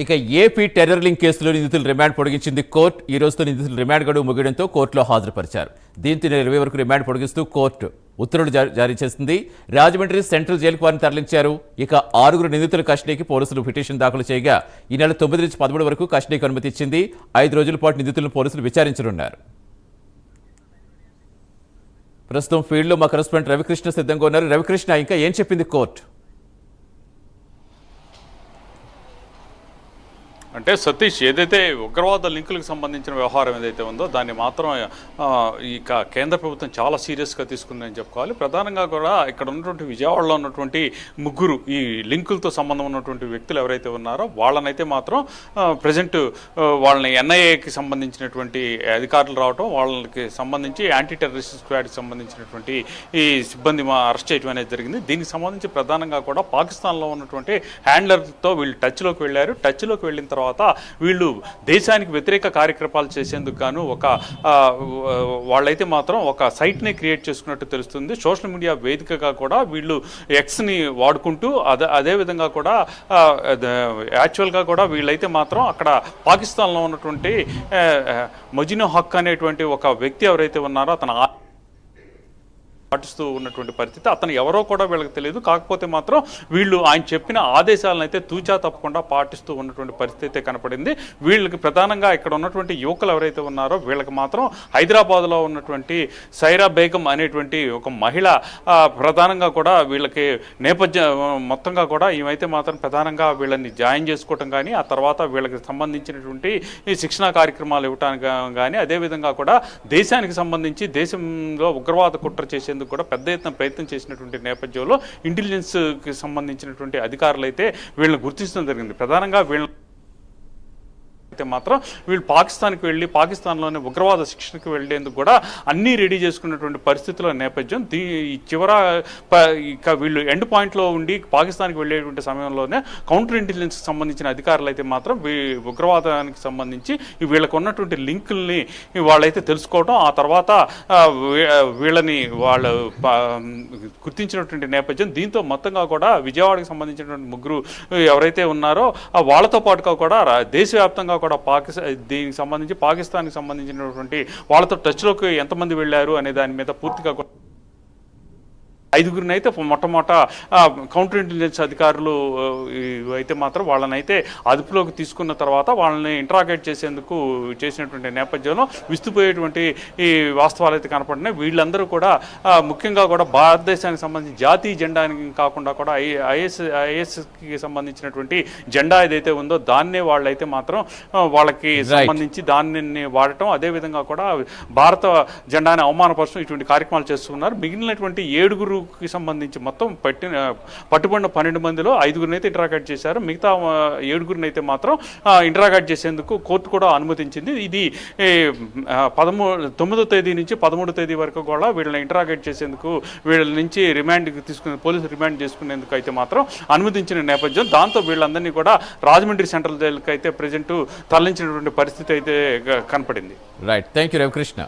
ఇక AP terror link కేసులో నిందితులు రిమాండ్ పొడిగించింది కోర్టు. ఈ రోజుతో నిందితులు రిమాండ్ గడువు ముగియడంతో కోర్టులో హాజరుపరిచారు. దీంతో 20 వరకు రిమాండ్ పొడిగిస్తూ కోర్టు ఉత్తర్వులు జారీ చేసింది. రాజమండ్రి సెంట్రల్ జైలుకు వారిని తరలించారు. ఇక 6 నిందితుల కస్టడీకి పోలీసులు పిటిషన్ దాఖలు చేయగా ఈ నెల 9 నుంచి 13 వరకు కస్టడీకి అనుమతి ఇచ్చింది. 5 రోజుల పాటు నిందితులను పోలీసులు విచారించనున్నారు. ప్రస్తుతం ఫీల్డ్లో మా కరెస్పాండెంట్ రవికృష్ణ సిద్ధంగా ఉన్నారు. రవికృష్ణ, ఇంకా ఏం చెప్పింది కోర్టు? అంటే సతీష్, ఏదైతే ఉగ్రవాద లింకులకు సంబంధించిన వ్యవహారం ఏదైతే ఉందో దాన్ని మాత్రం ఇక కేంద్ర ప్రభుత్వం చాలా సీరియస్గా తీసుకుందని చెప్పుకోవాలి. ప్రధానంగా కూడా ఇక్కడ ఉన్నటువంటి విజయవాడలో ఉన్నటువంటి 3 ఈ లింకులతో సంబంధం ఉన్నటువంటి వ్యక్తులు ఎవరైతే ఉన్నారో వాళ్ళనైతే మాత్రం ప్రజెంట్ వాళ్ళని ఎన్ఐఏకి సంబంధించినటువంటి అధికారులు రావటం, వాళ్ళకి సంబంధించి యాంటీ టెర్రరిస్ట్ స్క్వాడ్కి సంబంధించినటువంటి ఈ సిబ్బంది అరెస్ట్ చేయడం అనేది జరిగింది. దీనికి సంబంధించి ప్రధానంగా కూడా పాకిస్తాన్లో ఉన్నటువంటి హ్యాండ్లర్తో వీళ్ళు టచ్లోకి వెళ్ళారు. టచ్లోకి వెళ్ళిన తర్వాత వీళ్ళు దేశానికి వ్యతిరేక కార్యక్రమాలు చేసేందుకు గాను వాళ్ళైతే మాత్రం ఒక సైట్ని క్రియేట్ చేసుకున్నట్టు తెలుస్తుంది. సోషల్ మీడియా వేదికగా కూడా వీళ్ళు ఎక్స్ని వాడుకుంటూ అదేవిధంగా కూడా యాక్చువల్గా కూడా వీళ్ళైతే మాత్రం అక్కడ పాకిస్తాన్లో ఉన్నటువంటి మజినో హక్ అనేటువంటి ఒక వ్యక్తి ఎవరైతే ఉన్నారో అతను పాటిస్తూ ఉన్నటువంటి పరిస్థితి. అతను ఎవరో కూడా వీళ్ళకి తెలియదు. కాకపోతే మాత్రం వీళ్ళు ఆయన చెప్పిన ఆదేశాలను అయితే తూచా తప్పకుండా పాటిస్తూ ఉన్నటువంటి పరిస్థితి కనపడింది. వీళ్ళకి ప్రధానంగా ఇక్కడ ఉన్నటువంటి యువకులు ఎవరైతే ఉన్నారో వీళ్ళకి మాత్రం హైదరాబాద్లో ఉన్నటువంటి సైరా బేగం అనేటువంటి ఒక మహిళ ప్రధానంగా కూడా వీళ్ళకి నేపథ్యం మొత్తంగా కూడా ఈమెయితే మాత్రం ప్రధానంగా వీళ్ళని జాయిన్ చేసుకోవటం కానీ, ఆ తర్వాత వీళ్ళకి సంబంధించినటువంటి ఈ శిక్షణా కార్యక్రమాలు ఇవ్వటానికి కానీ, అదేవిధంగా కూడా దేశానికి సంబంధించి దేశంలో ఉగ్రవాద కుట్ర చేసే కూడా పెద్ద ఎత్తున ప్రయత్నం చేసినటువంటి నేపథ్యంలో ఇంటెలిజెన్స్కి సంబంధించినటువంటి అధికారులు అయితే వీళ్ళని గుర్తించడం జరిగింది. ప్రధానంగా అయితే మాత్రం వీళ్ళు పాకిస్తాన్కి వెళ్ళి పాకిస్తాన్లోనే ఉగ్రవాద శిక్షణకు వెళ్ళేందుకు కూడా అన్నీ రెడీ చేసుకున్నటువంటి పరిస్థితుల నేపథ్యం. చివర ఇక వీళ్ళు ఎండ్ పాయింట్లో ఉండి పాకిస్తాన్కి వెళ్ళేటువంటి సమయంలోనే కౌంటర్ ఇంటెలిజెన్స్కి సంబంధించిన అధికారులు అయితే మాత్రం ఉగ్రవాదానికి సంబంధించి వీళ్ళకు ఉన్నటువంటి లింకుల్ని వాళ్ళైతే తెలుసుకోవడం, ఆ తర్వాత వీళ్ళని వాళ్ళు గుర్తించినటువంటి నేపథ్యం. దీంతో మొత్తంగా కూడా విజయవాడకి సంబంధించినటువంటి 3 ఎవరైతే ఉన్నారో వాళ్ళతో పాటుగా కూడా దేశవ్యాప్తంగా కూడా దీనికి సంబంధించి పాకిస్తాన్కి సంబంధించినటువంటి వాళ్ళతో టచ్లోకి ఎంతమంది వెళ్ళారు అనే దాని మీద పూర్తిగా 5 అయితే మొట్టమొదట కౌంటర్ ఇంటెలిజెన్స్ అధికారులు అయితే మాత్రం వాళ్ళనైతే అదుపులోకి తీసుకున్న తర్వాత వాళ్ళని ఇంట్రాగేట్ చేసేందుకు చేసినటువంటి నేపథ్యంలో విస్తుపోయేటువంటి ఈ వాస్తవాలు అయితే కనపడినాయి. వీళ్ళందరూ కూడా ముఖ్యంగా కూడా భారతదేశానికి సంబంధించి జాతీయ జెండానికి కాకుండా కూడా ఐఎస్కి సంబంధించినటువంటి జెండా ఏదైతే ఉందో దాన్నే వాళ్ళైతే మాత్రం వాళ్ళకి సంబంధించి దాన్ని వాడటం, అదేవిధంగా కూడా భారత జెండాని అవమానపరచడం ఇటువంటి కార్యక్రమాలు చేస్తున్నారు. మిగిలినటువంటి 7 సంబంధించి మొత్తం పట్టుబడిన 12 మందిలో 5 అయితే ఇంటరాగేట్ చేశారు. మిగతా 7 అయితే మాత్రం ఇంటరాగేట్ చేసేందుకు కోర్టు కూడా అనుమతించింది. ఇది 9వ తేదీ నుంచి 13వ తేదీ వరకు కూడా వీళ్ళని ఇంటరాగేట్ చేసేందుకు వీళ్ళ నుంచి పోలీసు రిమాండ్ చేసుకునేందుకు అయితే మాత్రం అనుమతించిన నేపథ్యం. దాంతో వీళ్ళందరినీ కూడా రాజమండ్రి సెంట్రల్ జైలుకి అయితే ప్రజెంట్ తరలించినటువంటి పరిస్థితి అయితే కనపడింది. Right, thank you Ravikrishna.